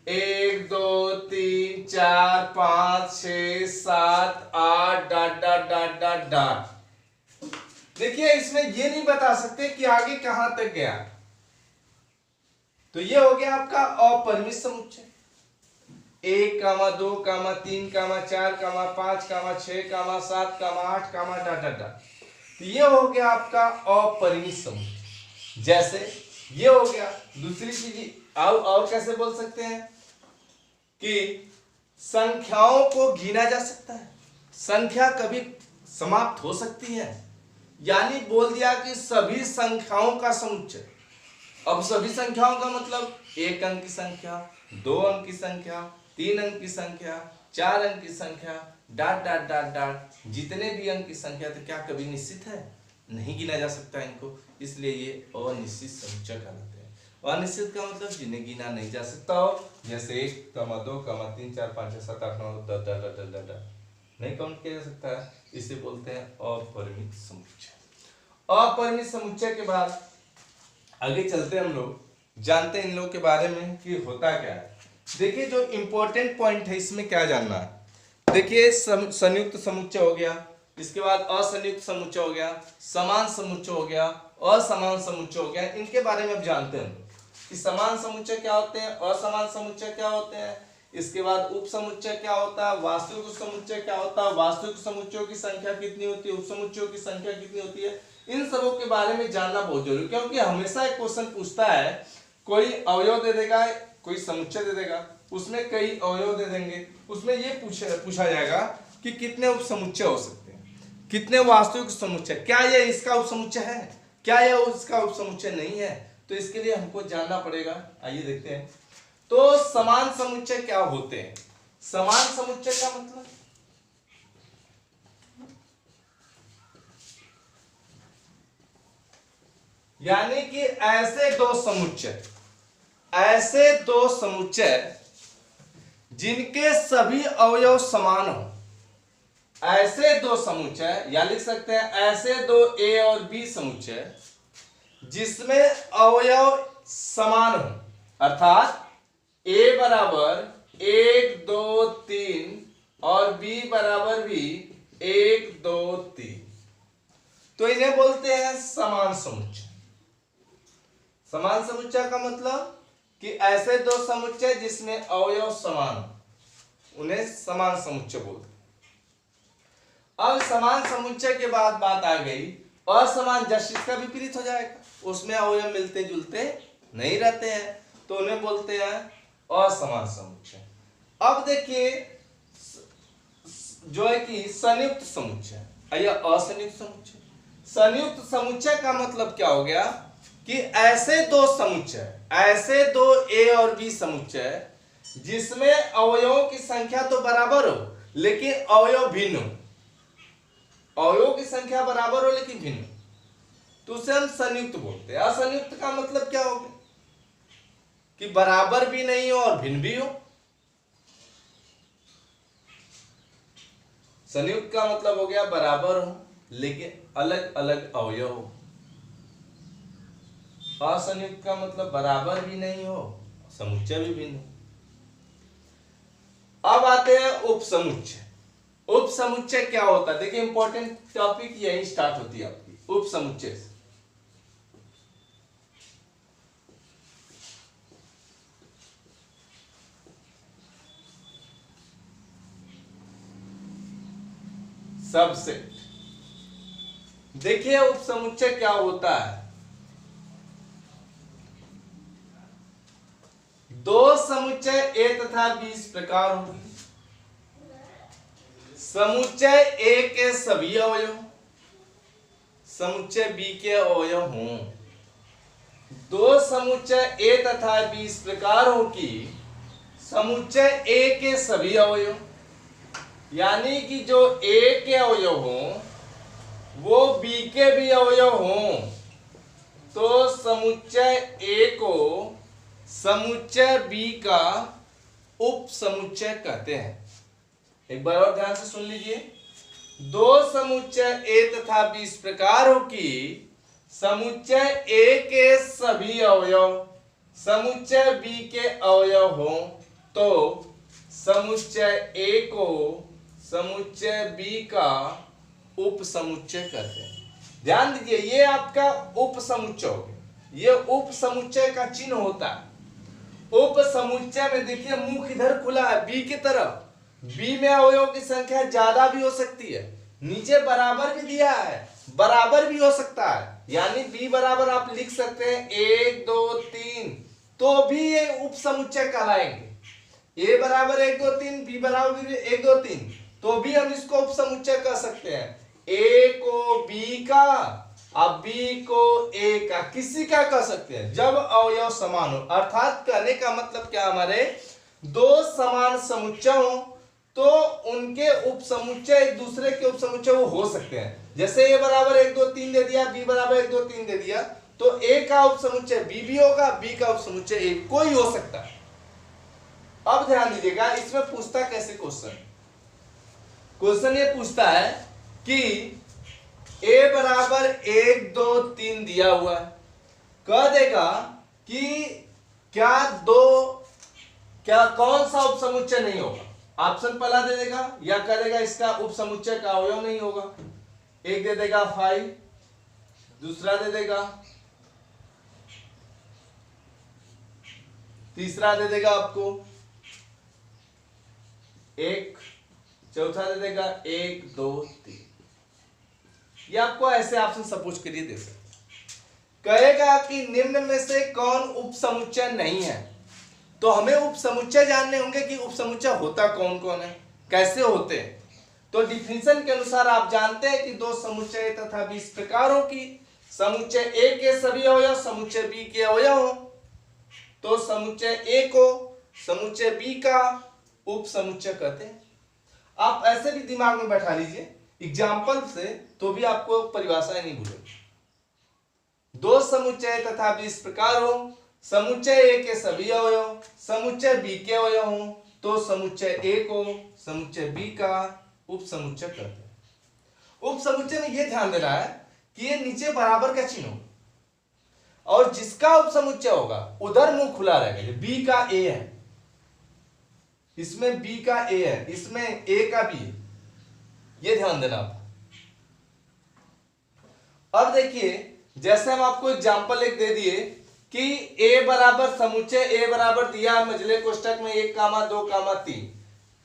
1 2 3 4 5 6 7 8 dot dot dot dot dot. देखिए इसमें ये नहीं बता सकते कि आगे कहां तक गया, तो ये हो गया आपका अपरिमित समुच्चय। 1 2 3 4 5 6 7 8 डॉट डॉट डॉट। तो ये हो गया आपका अपरिमित समुच्चय। जैसे ये हो गया। दूसरी चीज और कैसे बोल सकते हैं कि संख्याओं को गिना जा सकता है, संख्या कभी समाप्त हो सकती है, यानी बोल दिया कि सभी संख्याओं का समुच्चय। अब सभी संख्याओं का मतलब 1 अंक की संख्या, 2 अंक की संख्या, 3 अंक की संख्या, 4 अंक की संख्या, डाट डाट डाट डाट जितने भी अंक की संख्या, तो क्या कभी निश्चित है? नहीं गिना जा सकता इनको, इसलिए ये अनिश्चित समुच्चय कहलाते हैं। अनिश्चित का मतलब जिन्हें गिना नहीं जा सकता हो, जैसे 1, 2, 3, 4, 5, 6, 7, 8, 9, 10 नहीं काउंट किया जा सकता है, इसे बोलते हैं अपरिमित समुच्चय। अपरिमित समुच्चय के बाद आगे चलते हैं, हम लोग जानते हैं इन लोग के बारे में कि होता क्या है। देखिए जो इंपॉर्टेंट पॉइंट है इसमें क्या जानना है, देखिए संयुक्त समुच्चय हो गया, इसके बाद असंयुक्त समुच्चय हो गया, समान समुच्चय हो गया, असमान समुच्चय हो गया। इनके बारे में अब जानते हैं कि समान समुच्चय क्या होते हैं, असमान समुच्चय क्या होते हैं, इसके बाद उप समुच्चय क्या होता है, वास्तविक समुच्चय क्या होता है, वास्तविक समुच्चयों की संख्या कितनी होती है, उप समुच्चयों की संख्या कितनी होती है। इन सबों के बारे में जानना बहुत जरूरी, क्योंकि हमेशा एक क्वेश्चन पूछता है, कोई अवयव दे देगा, कोई समुच्चय दे देगा, उसमें कई अवयव दे देंगे, उसमें ये पूछा जाएगा कि कितने उप समुच्चय हो सकते हैं, कितने वास्तविक समुच्चय, क्या ये इसका उप समुच्चय है, क्या यह उसका उप समुच्चय नहीं है। तो इसके लिए हमको जानना पड़ेगा। आइए देखते हैं। तो समान समुच्चय क्या होते हैं? समान समुच्चय का मतलब यानी कि ऐसे दो समुच्चय जिनके सभी अवयव समान हो, ऐसे दो समुच्चय, या लिख सकते हैं ऐसे दो ए और बी समुच्चय जिसमें अवयव समान हो, अर्थात ए बराबर 1 2 3 और बी बराबर भी 1 2 3, तो इन्हें बोलते हैं समान समुच्चय। समान समुच्चय का मतलब कि ऐसे दो समुच्चय जिसमें अवयव समान, उन्हें समान समुच्चय बोलते हैं। अब समान समुच्चय के बाद बात आ गई असमान, जस्ट इसका विपरीत हो जाएगा, उसमें अवयव मिलते जुलते नहीं रहते हैं, तो उन्हें बोलते हैं असमान समुच्चय। अब देखिए जो है कि संयुक्त समुच्चय, या असंयुक्त समुच्चय। संयुक्त समुच्चय का मतलब क्या हो गया कि ऐसे दो समुच्चय, ऐसे दो ए और बी समुच्चय जिसमें अवयवों की संख्या तो बराबर हो लेकिन अवयव भिन्न हो, अवयवों की संख्या बराबर हो लेकिन भिन्न हो, तो उसे हम संयुक्त बोलते हैं। असंयुक्त का मतलब क्या हो गया कि बराबर भी नहीं हो और भिन्न भी हो। संयुक्त का मतलब हो गया बराबर हो लेकिन अलग अलग अवयव हो। असंयुक्त का मतलब बराबर भी नहीं हो, समुच्चय भी भिन्न हो। अब आते हैं उप समुच्चय। उप समुच्चय क्या होता है? देखिए इंपॉर्टेंट टॉपिक यही स्टार्ट होती है आपकी उप समुच्चय से। सबसेट। देखिए उप समुच्चय क्या होता है। दो समुच्चय ए तथा बी इस प्रकार होगी। समुच्चय ए के सभी अवयव समुच्चय बी के अवयव हों। दो समुच्चय ए तथा बी इस प्रकार हो कि समुच्चय ए के सभी अवयव, यानी कि जो ए के अवयव हों वो बी के भी अवयव हों, तो समुच्चय ए को समुच्चय बी का उप समुच्चय कहते हैं। एक बार और ध्यान से सुन लीजिए। दो समुच्चय ए तथा बी इस प्रकार हो कि समुच्चय ए के सभी अवयव समुच्चय बी के अवयव हों, तो समुच्चय ए को समुच्चय बी का उप समुच्चय कहते हैं। ध्यान दीजिए, ये आपका उप समुच्चय हो गया। ये उप समुच्चय का चिन्ह होता है। उप समुच्चय में देखिए मुख इधर खुला है बी की तरफ। बी में अवयवों की संख्या ज्यादा भी हो सकती है, नीचे बराबर भी दिया है, बराबर भी हो सकता है, यानी बी बराबर आप लिख सकते हैं 1 2 3, तो भी ये उप समुच्चय कहलाएंगे। ए बराबर 1 2 3, बी बराबर 1 2 3, तो भी हम इसको उपसमुच्चय कह सकते हैं। ए को बी का, अब बी को ए का, किसी का कह सकते हैं जब अवयव समान हो। अर्थात कहने का मतलब क्या, हमारे दो समान समुच्चय हो तो उनके उपसमुच्चय एक दूसरे के उपसमुच्चय वो हो सकते हैं। जैसे ए बराबर 1 2 3 दे दिया, बी बराबर 1 2 3 दे दिया, तो ए का उपसमुच्चय बी भी होगा, बी का उपसमुच्चय ए कोई हो सकता है। अब ध्यान दीजिएगा, इसमें पूछता कैसे क्वेश्चन, क्वेश्चन ये पूछता है कि ए बराबर 1 2 3 दिया हुआ है, कह देगा कि क्या कौन सा उपसमुच्चय नहीं होगा। ऑप्शन पहला दे देगा या कह देगा इसका उपसमुच्चय का अवयव नहीं होगा। एक दे देगा 5, दूसरा दे देगा, तीसरा दे देगा आपको 1, चौथा दे देगा 1 2 3। ये आपको ऐसे ऑप्शन सपोज के लिए दे सकते। कहेगा कि निम्न में से कौन उपसमुच्चय नहीं है, तो हमें उपसमुच्चय जानने होंगे कि उपसमुच्चय होता कौन कौन है, कैसे होते हैं। तो डिफिनेशन के अनुसार आप जानते हैं कि दो समुच्चय तथा भी इस प्रकारों की समुच्चय ए के सभी अवयव समुच्चय बी के अवयव हो, तो समुच्चय ए को समुच्चय बी का उपसमुच्चय कहते हैं। आप ऐसे भी दिमाग में बैठा लीजिए एग्जाम्पल से, तो भी आपको परिभाषा नहीं भूलेगी। दो समुच्चय तथा भी इस प्रकार हो, समुच्चय ए के सभी अवयव समुच्चय बी के अवयव हो, तो समुच्चय ए को समुच्चय बी का उपसमुच्चय कहते हैं। उपसमुच्चय में यह ध्यान देना है कि ये नीचे बराबर का चिन्ह हो, और जिसका उपसमुच्चय होगा उधर मुंह खुला रहेगा। बी का ए है, इसमें बी का ए है, इसमें ए का बी है, ये ध्यान देना आप। अब देखिए, जैसे हम आपको एग्जांपल एक दे दिए कि ए बराबर समुच्चय ए बराबर दिया मझले कोष्टक में 1 2 3।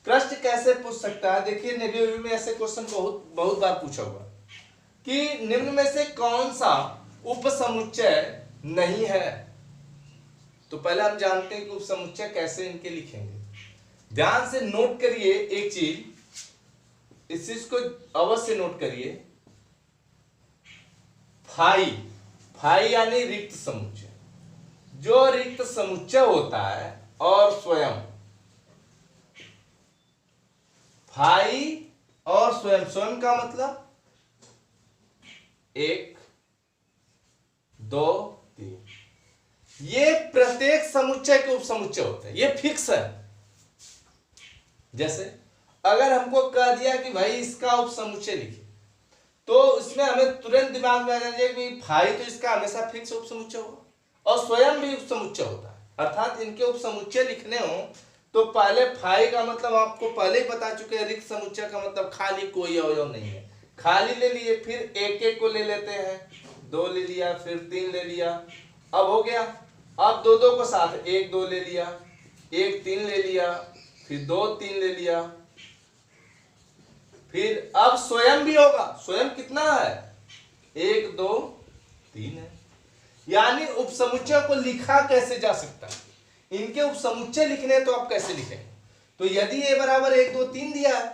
प्रश्न कैसे पूछ सकता है, देखिए नेवी में ऐसे क्वेश्चन बहुत बार पूछा हुआ कि निम्न में से कौन सा उपसमुच्चय नहीं है। तो पहले हम जानते हैं कि उपसमुच्चय कैसे इनके लिखेंगे। ध्यान से नोट करिए एक चीज, इस चीज को अवश्य नोट करिए। फाई यानी रिक्त समुच्चय, जो रिक्त समुच्चय होता है और स्वयं फाई और स्वयं का मतलब 1 2 3, ये प्रत्येक समुच्चय के उपसमुच्चय होते हैं, ये फिक्स है। जैसे अगर हमको कह दिया कि भाई इसका उपसमुच्चय लिखिए, तो इसमें हमें तुरंत दिमाग में आ जाए कि फाई तो इसका हमेशा फिक्स उपसमुच्चय होगा, और स्वयं भी उपसमुच्चय होता है। अर्थात इनके उपसमुच्चय लिखने हो तो पहले फाई का मतलब आपको पहले ही बता चुके हैं, रिक्त समुच्चय का मतलब खाली कोई अवयव नहीं है। खाली ले लिए, फिर एक को ले लेते हैं, 2 ले लिया, फिर 3 ले लिया, अब हो गया। अब 2 को साथ 1 2 ले लिया, 1 3 ले लिया, फिर 2 3 ले लिया, फिर अब स्वयं भी होगा। स्वयं कितना है, 1 2 3 है। यानी उपसमुच्चय को लिखा कैसे जा सकता है, इनके उपसमुच्चय लिखने तो आप कैसे लिखें। तो यदि ए बराबर 1 2 3 दिया है,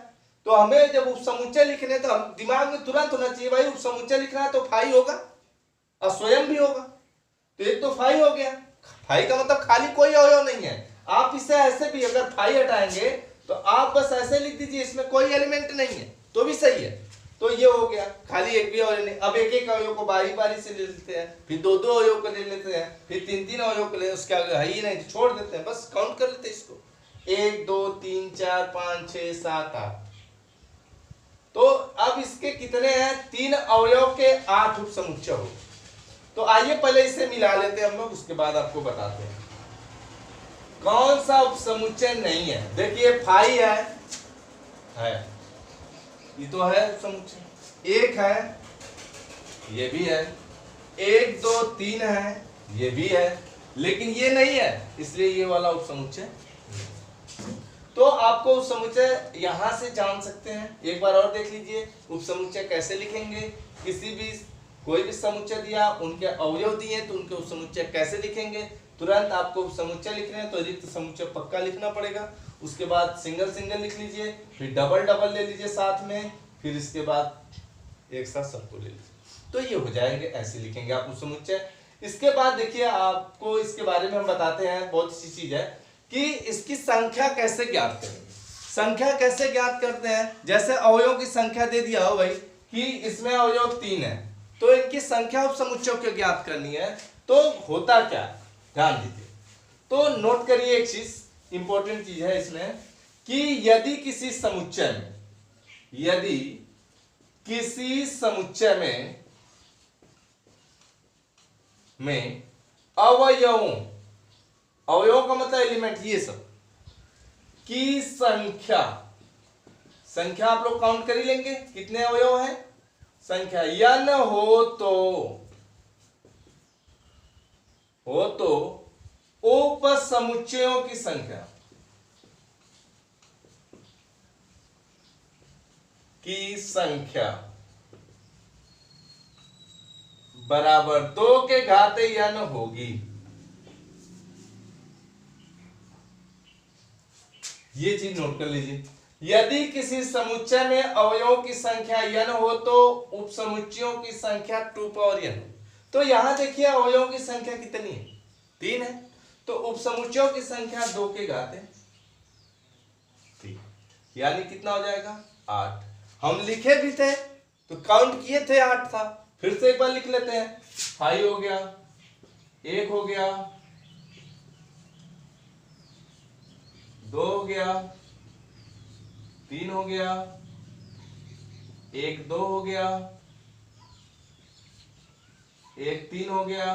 तो हमें जब उपसमुच्चय लिखने तो हम दिमाग में तुरंत होना चाहिए भाई उपसमुच्चय लिखना है तो फाई होगा और स्वयं भी होगा, तो एक तो फाई हो गया। फाई का मतलब खाली कोई अवयव नहीं है। आप इसे ऐसे भी अगर फाई हटाएंगे तो आप बस ऐसे लिख दीजिए इसमें कोई एलिमेंट नहीं है, तो भी सही है। तो ये हो गया, खाली एक भी अवयव नहीं। अब एक अवयव को बारी बारी से ले लेते हैं, फिर 2 2 अवयव को ले लेते हैं, फिर 3 3 अवयव को ले, उसके आगे है ही नहीं तो छोड़ देते हैं, बस काउंट कर लेते हैं इसको 1 2 3 4 5 6 7 8। तो अब इसके कितने हैं, 3 अवयव के 8 उपसमुच्चय हो। तो आइए पहले इसे मिला लेते हैं हम लोग, उसके बाद आपको बताते हैं कौन सा उपसमुच्चय नहीं है। देखिए फाई है, ये तो है उपसमुच्चय। 1 है, ये भी है। 1 2 3 है, ये भी है, लेकिन ये नहीं है, इसलिए ये वाला उपसमुच्चय। तो आपको उपसमुच्चय यहां से जान सकते हैं। एक बार और देख लीजिए उपसमुच्चय कैसे लिखेंगे। किसी भी कोई भी समुच्चय दिया, उनके अवयव दिए तो उनके उपसमुच्चय कैसे लिखेंगे। तुरंत आपको उपसमुच्चय लिख रहे हैं तो रिक्त समुच्चय पक्का लिखना पड़ेगा। उसके बाद सिंगल सिंगल लिख लीजिए, फिर डबल डबल ले लीजिए साथ में, फिर इसके बाद एक साथ सबको ले लीजिए, तो ये हो जाएंगे। ऐसे लिखेंगे आप उपसमुच्चय। इसके बाद देखिए आपको इसके बारे में हम बताते हैं, बहुत सी चीज है कि इसकी संख्या कैसे ज्ञात करेंगे। संख्या कैसे ज्ञात करते हैं, जैसे अवयवों की संख्या दे दिया हो भाई कि इसमें अवयव 3 है, तो इनकी संख्या उपसमुच्चयों को ज्ञात करनी है। तो होता क्या है, ध्यान दीजिए। तो नोट करिए एक चीज, इंपॉर्टेंट चीज है इसमें कि यदि किसी समुच्चय में अवयवों का मतलब एलिमेंट, ये सब की संख्या आप लोग काउंट कर ही लेंगे कितने अवयव हैं, संख्या यन हो तो उपसमुच्चयों की संख्या बराबर 2 के घात n होगी। ये चीज नोट कर लीजिए। यदि किसी समुच्चय में अवयवों की संख्या n हो तो उपसमुच्चयों की संख्या 2 पावर n हो। तो यहां देखिए अवयवों की संख्या कितनी है, 3 है, तो उपसमुच्चयों की संख्या 2 के घात 3, यानी कितना हो जाएगा 8। हम लिखे भी थे तो काउंट किए थे 8 था, फिर से एक बार लिख लेते हैं। 5 हो गया, 1 हो गया, 2 हो गया, 3 हो गया, 1 2 हो गया, 1 3 हो गया,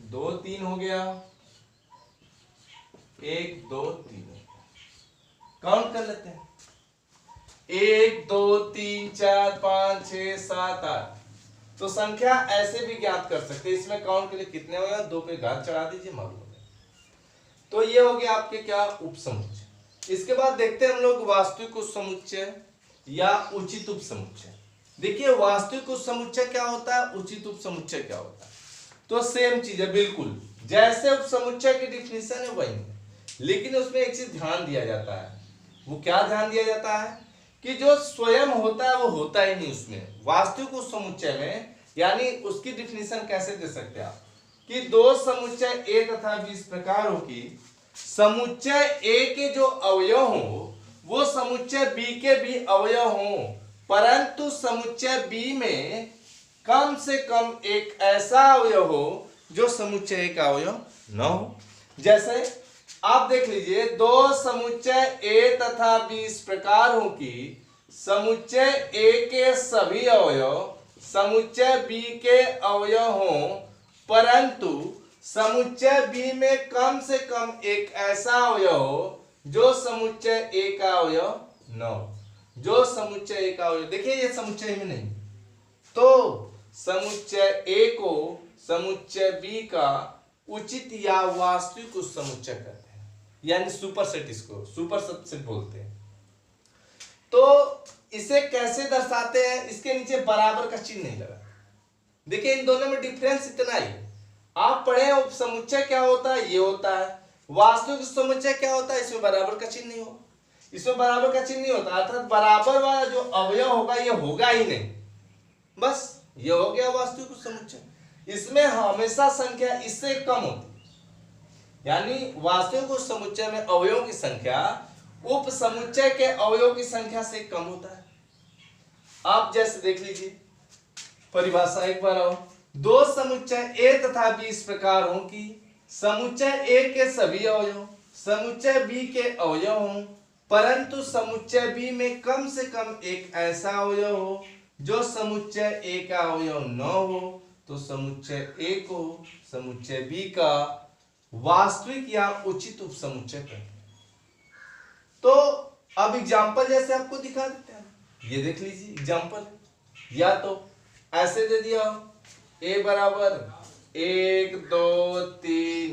2 3 हो गया, 1 2 3 हो गया। काउंट कर लेते हैं, 1 2 3 4 5 6 7 8। तो संख्या ऐसे भी ज्ञात कर सकते हैं, इसमें काउंट के लिए कितने हो गया, 2 पे घात चढ़ा दीजिए, मालूम हो जाए। तो ये हो गया आपके क्या, उपसमुच्चय। इसके बाद देखते हैं हम लोग वास्तविक उपसमुच्चय या उचित उपसमुच्चय। देखिए वास्तविक उपसमुच्चय क्या होता है, उचित उपसमुच्चय क्या होता है। तो सेम चीज है बिल्कुल, जैसे उपसमुच्चय की डिफिनीशन है वही है, लेकिन उसमें एक चीज ध्यान दिया जाता है। वो क्या ध्यान दिया जाता है कि जो स्वयं होता है वो होता ही नहीं उसमें। वास्तविक उपसमुच्चय में यानी उसकी डिफिनीशन कैसे दे सकते हैं आप कि दो समुच्चय ए तथा बी इस प्रकार हो कि समुच्चय ए के जो अवयव हो वो समुच्चय बी के भी अवयव हो, परंतु समुच्चय बी में कम से कम एक ऐसा अवयव हो जो समुच्चय ए का अवयव न हो। जैसे आप देख लीजिए, दो समुच्चय ए तथा बी इस प्रकार हो कि समुच्चय ए के सभी अवयव समुच्चय बी के अवयव हो, परंतु समुच्चय बी में कम से कम एक ऐसा अवयव हो जो समुच्चय ए का अवयव न हो। जो समुच्चय ए का अवयव, देखिए ये समुच्चय में नहीं, तो समुच्चय ए को समुच्चय बी का उचित या वास्तविक उपसमुच्चय कहते हैं, यानी सुपरसेट, इसको सुपरसेट बोलते हैं। तो इसे कैसे दर्शाते हैं, इसके नीचे बराबर का चिन्ह नहीं लगा। देखिए इन दोनों में डिफरेंस इतना ही, आप पढ़े उपसमुच्चय क्या होता है, ये होता है। वास्तविक समुच्चय क्या होता है, इसमें बराबर का चिन्ह नहीं होगा, इसमें बराबर का चिन्ह नहीं होता, अर्थात बराबर वाला जो अवयव होगा ये होगा ही नहीं, बस ये हो गया वास्तविक समुच्चय। इसमें हमेशा संख्या इससे कम होती, यानी वास्तविक समुच्चय में अवयवों की संख्या उप समुच्चय के अवयवों की संख्या से कम होता है। आप जैसे देख लीजिए परिभाषा एक बार आओ, दो समुच्चय ए तथा बी इस प्रकार हो कि समुच्चय ए के सभी अवयव समुच्चय बी के अवयव हों, परंतु समुच्चय बी में कम से कम एक ऐसा अवयव हो जो समुच्चय ए का अवयव न हो, तो समुच्चय ए को समुच्चय बी का वास्तविक या उचित उपसमुच्चय कहते हैं। तो अब एग्जांपल जैसे आपको दिखा देते हैं, ये देख लीजिए एग्जांपल, या तो ऐसे दे दिया ए बराबर 1 2 3,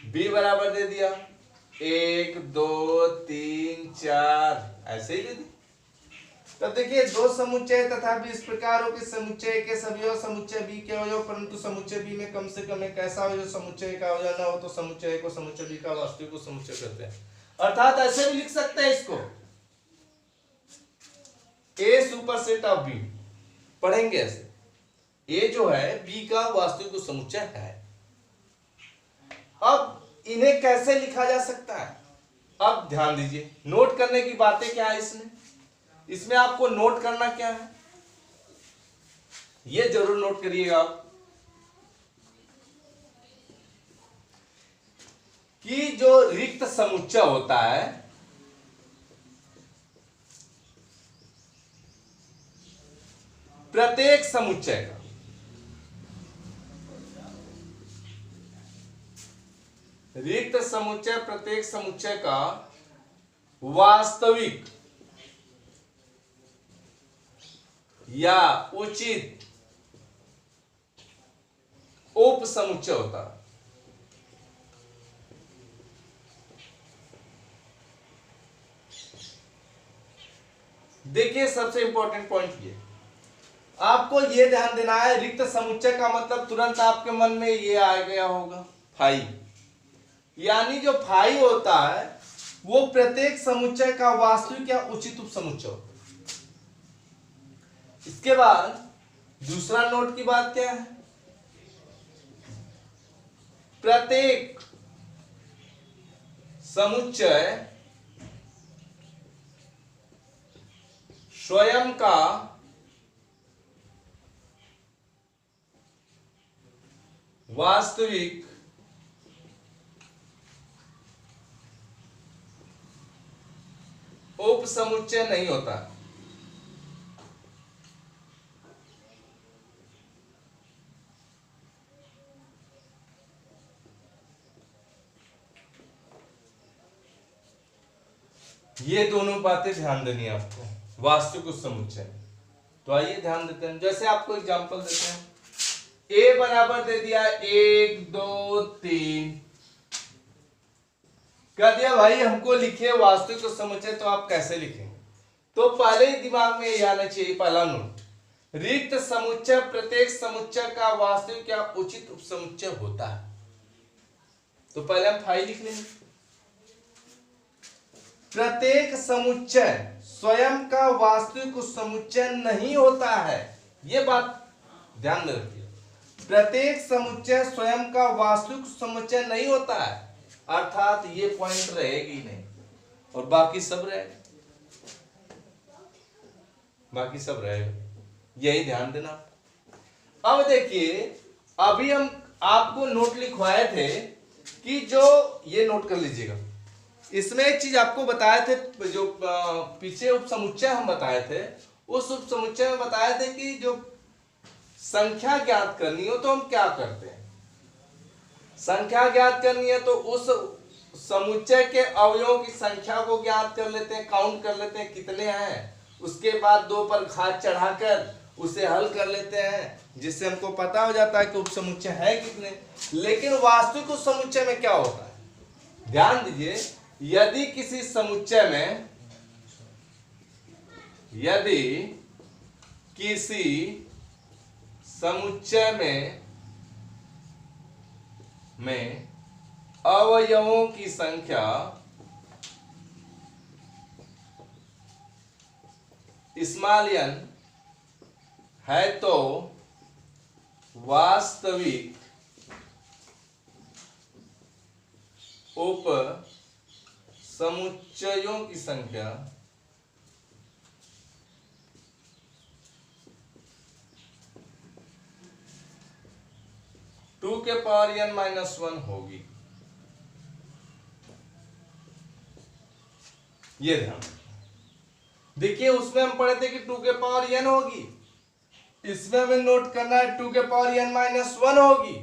बी बराबर दे दिया 1 2 3 4, ऐसे ही दे दी। तो देखिए दो समुच्चय तथा भी इस प्रकार हो कि समुच्चय के सभी और समुच्चय बी के अवयव, परंतु समुच्चय बी में कम से कम एक ऐसा हो जो समुच्चय का अवयव न हो, तो समुच्चय को समुच्चय बी का वास्तविक को समुच्चय कहते हैं। अर्थात ऐसे भी लिख सकते हैं इसको, ए सुपरसेट ऑफ बी, पढ़ेंगे ऐसे, ए जो है बी का वास्तविक समुच्चय है। अब इन्हें कैसे लिखा जा सकता है, अब ध्यान दीजिए, नोट करने की बातें क्या है इसमें आपको नोट करना क्या है, ये जरूर नोट करिएगा आप कि जो रिक्त समुच्चय होता है, प्रत्येक समुच्चय का रिक्त समुच्चय, प्रत्येक समुच्चय का वास्तविक या उचित उप समुच्चय होता है। देखिए सबसे इंपॉर्टेंट पॉइंट ये, आपको ये ध्यान देना है, रिक्त समुच्चय का मतलब तुरंत आपके मन में ये आ गया होगा फाई, यानी जो फाई होता है वो प्रत्येक समुच्चय का वास्तविक या उचित उप समुच्चय होता है। इसके बाद दूसरा नोट की बात क्या है, प्रत्येक समुच्चय स्वयं का वास्तविक उप समुच्चय नहीं होता। ये दोनों बातें ध्यान देनी है आपको, वास्तविक उप समुच्चय। तो आइए ध्यान देते हैं, जैसे आपको एग्जांपल देते हैं, ए बराबर दे दिया 1 2 3, कह दिया भाई हमको लिखिए वास्तविक उप समुच्चय, तो आप कैसे लिखेंगे, तो पहले ही दिमाग में ये आना चाहिए, पहला नोट, रिक्त समुच्चय प्रत्येक समुच्चय का वास्तविक या उचित उप समुच्चय होता है। तो पहले हम फाई लिख लेंगे, प्रत्येक समुच्चय स्वयं का वास्तविक उप समुच्चय नहीं होता है, ये बात ध्यान में रखिए, प्रत्येक समुच्चय स्वयं का वास्तविक समुच्चय नहीं होता है, अर्थात ये पॉइंट रहेगी नहीं और बाकी सब रहेगा, बाकी सब रहेगा, यही ध्यान देना। अब देखिए, अभी हम आपको नोट लिखवाए थे कि जो ये नोट कर लीजिएगा, इसमें एक चीज आपको बताए थे, जो पीछे उप समुच्चय हम बताए थे, उस उप समुच्चय में बताए थे कि जो संख्या ज्ञात करनी हो तो हम क्या करते हैं, संख्या ज्ञात करनी है तो उस समुच्चय के अवयवों की संख्या को ज्ञात कर लेते हैं, काउंट कर लेते हैं कितने हैं, उसके बाद 2 पर घात चढ़ाकर उसे हल कर लेते हैं, जिससे हमको पता हो जाता है कि उप समुच्चय है कितने। लेकिन वास्तविक उप समुच्चय में क्या होता है, ध्यान दीजिए, यदि किसी समुच्चय में, यदि किसी समुच्चय में अवयवों की संख्या स्मॉल n है तो वास्तविक उप समुच्चयों की संख्या टू के पावर n-1 होगी। ये ध्यान देखिए, उसमें हम पढ़े थे कि 2 के पावर n होगी, इसमें हमें नोट करना है 2 के पावर n-1 होगी।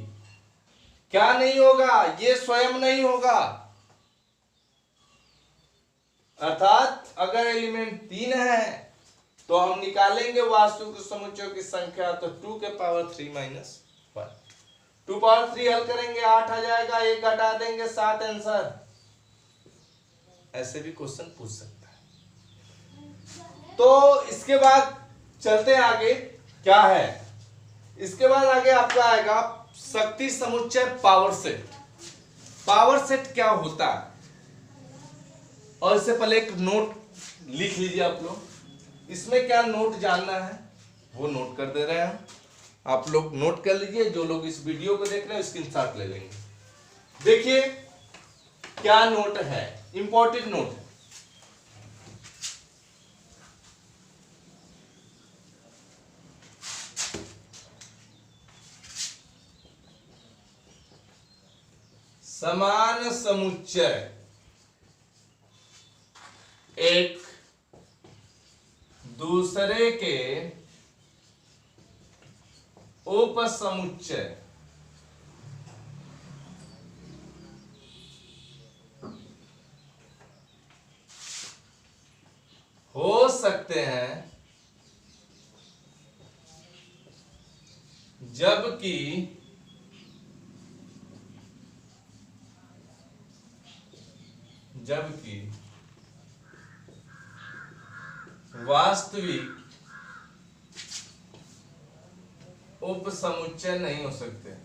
क्या नहीं होगा, ये स्वयं नहीं होगा, अर्थात अगर एलिमेंट 3 है तो हम निकालेंगे वास्तविक समुच्चयों की संख्या, तो 2 के पावर 3-1, 2 पावर 3 हल करेंगे 8 आ जाएगा, 1 घटा देंगे 7 आंसर। ऐसे भी क्वेश्चन पूछ सकता है। तो इसके बाद चलते हैं आगे क्या है। इसके बाद आगे आपका आएगा शक्ति समुच्चय पावर सेट। पावर सेट क्या होता है, और इससे पहले एक नोट लिख लीजिए आप लोग। इसमें क्या नोट जानना है वो नोट कर दे रहे हैं, आप लोग नोट कर लीजिए। जो लोग इस वीडियो को देख रहे हैं स्क्रीनशॉट ले लेंगे। देखिए क्या नोट है, इंपॉर्टेंट नोट है। समान समुच्चय एक दूसरे के उपसमुच्चय हो सकते हैं जबकि वास्तविक उपसमुच्चय नहीं हो सकते।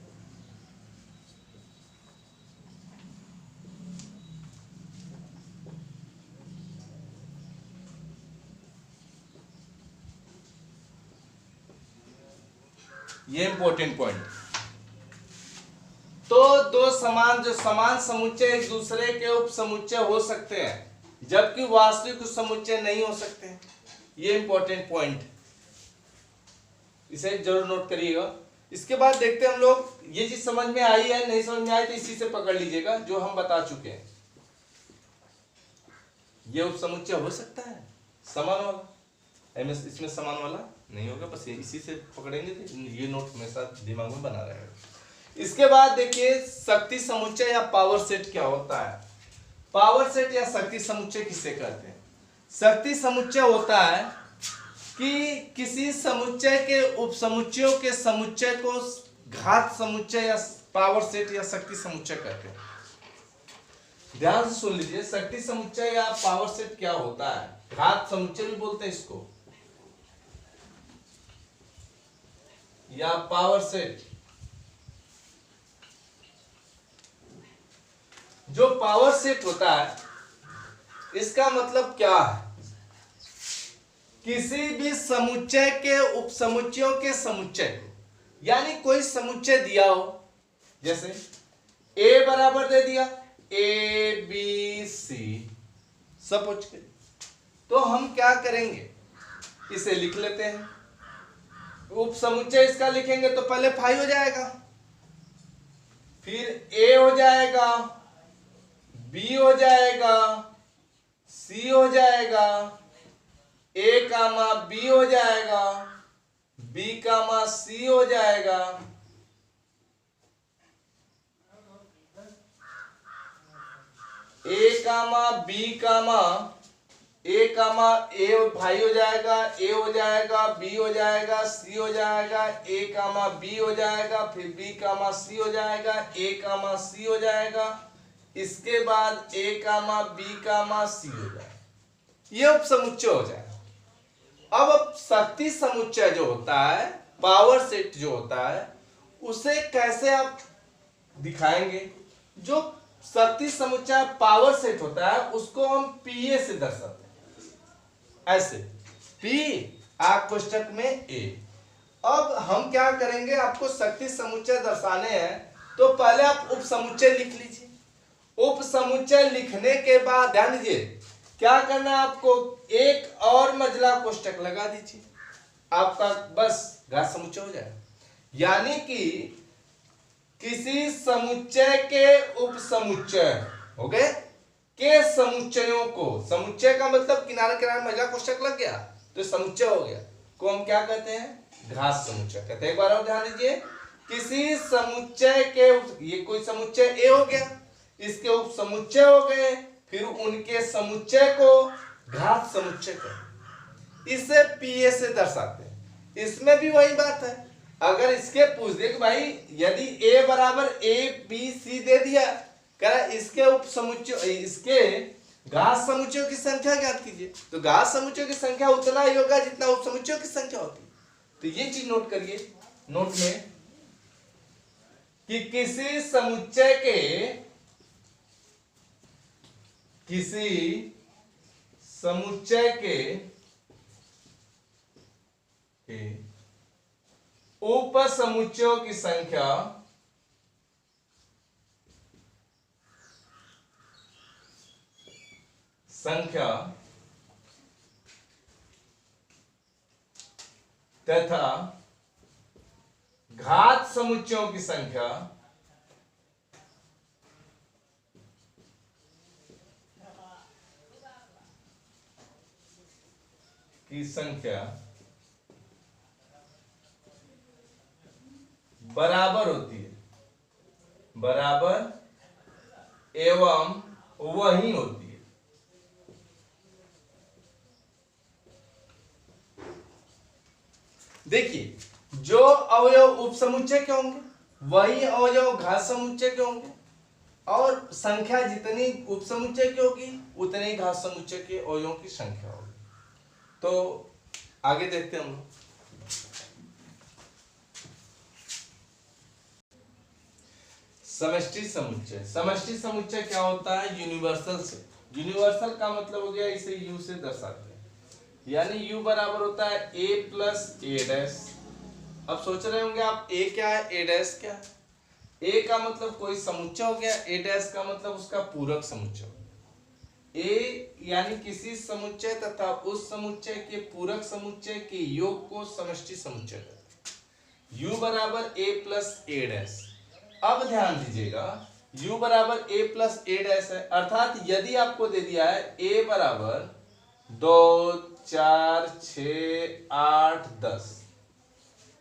ये इंपॉर्टेंट पॉइंट। तो दो समान समुच्चय एक दूसरे के उपसमुच्चय हो सकते हैं जबकि वास्तविक समुच्चय नहीं हो सकते। ये इंपॉर्टेंट पॉइंट, इसे जरूर नोट करिएगा। इसके बाद देखते हैं हम लोग, ये चीज समझ में आई है, नहीं समझ में आई तो इसी से पकड़ लीजिएगा जो हम बता चुके हैं। ये उपसमुच्चय हो सकता है समान वाला, इसमें समान वाला नहीं होगा, बस इसी से पकड़ेंगे तो ये नोट हमेशा दिमाग में बना रहेगा। इसके बाद देखिए शक्ति समुच्चय या पावर सेट क्या होता है। पावर सेट या शक्ति समुच्चय किसे कहते हैं। शक्ति समुच्चय होता है कि किसी समुच्चय के उपसमुच्चयों के समुच्चय को घात समुच्चय या पावर सेट या शक्ति समुच्चय कहते हैं। ध्यान से सुन लीजिए, शक्ति समुच्चय या पावर सेट क्या होता है। घात समुच्चय भी बोलते हैं इसको, या पावर सेट। जो पावर सेट होता है इसका मतलब क्या है, किसी भी समुच्चय के उपसमुच्चयों के समुच्चय को, यानी कोई समुच्चय दिया हो, जैसे a बराबर दे दिया a b c सपोज के, तो हम क्या करेंगे इसे लिख लेते हैं। उपसमुच्चय इसका लिखेंगे तो पहले फाई हो जाएगा, फिर a हो जाएगा, b हो जाएगा, c हो जाएगा, a कामा b हो जाएगा, b कामा c हो जाएगा, a comma b comma a comma a भाई हो जाएगा, a हो जाएगा, b हो जाएगा, c हो जाएगा, a कामा b हो जाएगा, फिर b कामा c हो जाएगा, a कामा c हो जाएगा, इसके बाद a comma b comma c हो जाएगा। ये उपसमुच्चय हो जाएगा। अब शक्ति समुच्चय जो होता है, पावर सेट जो होता है, उसे कैसे आप दिखाएंगे। जो शक्ति समुच्चय पावर सेट होता है उसको हम पीए से दर्शाते हैं, ऐसे पी आ कोष्टक में ए। अब हम क्या करेंगे, आपको शक्ति समुच्चय दर्शाने हैं तो पहले आप उपसमुच्चय लिख लीजिए। उपसमुच्चय लिखने के बाद ध्यान दीजिए क्या करना है आपको, एक और मंजिला कोष्टक लगा दीजिए, आपका बस घात समुच्चय हो जाएगा। यानी कि किसी समुच्चय के उपसमुच्चय हो गए के समुच्चयों को, समुच्चय का मतलब किनारे किनारे मंजिला कोष्टक लग गया तो समुच्चय हो गया, को हम क्या कहते हैं, घात समुच्चय कहते हैं। एक बार और ध्यान दीजिए, किसी समुच्चय के, ये कोई समुच्चय ए हो गया, इसके उपसमुच्चय हो गए, फिर उनके समुच्चय को घात समुच्चय कहते हैं। इसे पीए से दर्शाते हैं। इसमें भी वही बात है, अगर इसके पूछ दे कि भाई यदि a बराबर a b c दे दिया, कह रहा इसके उपसमुच्चय, इसके घात समुच्चयों की संख्या ज्ञात कीजिए। तो घात समुच्चयों की संख्या उतना ही होगा जितना उप समुच्चयों की संख्या होती है। तो ये चीज नोट करिए नोट में कि किसी समुच्चय के उप समुच्चयों की संख्या तथा घात समुच्चयों की संख्या बराबर होती है, बराबर एवं वही होती है। देखिए जो अवयव उप समुच्चय के होंगे वही अवयव घात समुच्चय के होंगे, और संख्या जितनी उप समुच्चय की होगी उतने ही घात समुच्चय के अवयवों की संख्या होगी। तो आगे देखते हैं हम लोग। समष्टि समुच्चय। समष्टि समुच्चय क्या होता है? यूनिवर्सल से। यूनिवर्सल का मतलब हो गया इसे यू से दर्शाते हैं, यानी यू बराबर होता है a प्लस ए डैश। अब सोच रहे होंगे आप a क्या है, a डैश क्या है? a का मतलब कोई समुच्चय हो गया, a डैश का मतलब उसका पूरक समुच्चय। a यानी किसी समुच्चय तथा उस समुच्चय के पूरक समुच्चय के योग को समष्टि समुच्चय कहते हैं। u बराबर a प्लस ए डैश। अब ध्यान दीजिएगा u बराबर a प्लस ए डैश है, अर्थात यदि आपको दे दिया है a बराबर 2 4 6 8 10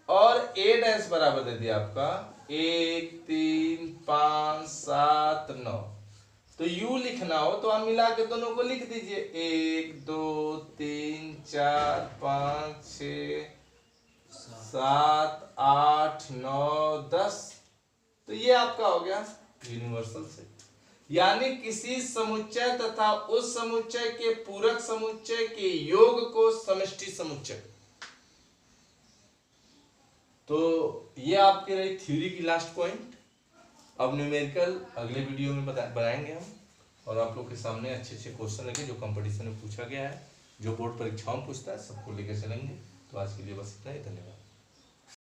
और a डैश बराबर दे दिया आपका 1 3 5 7 9, तो u लिखना हो तो आप मिला के दोनों को लिख दीजिए 1 2 3 4 5 6 7 8 9 10। तो ये आपका हो गया यूनिवर्सल सेट, यानी किसी समुच्चय तथा उस समुच्चय के पूरक समुच्चय के योग को समष्टि समुच्चय। तो ये आपके रही थ्योरी की लास्ट पॉइंट। अब न्यूमेरिकल अगले वीडियो में बनाएंगे हम, और आप लोग के सामने अच्छे अच्छे क्वेश्चन लगे जो कंपटीशन में पूछा गया है, जो बोर्ड परीक्षाओं में पूछता है, सबको लेकर चलेंगे। तो आज के लिए बस इतना ही, धन्यवाद।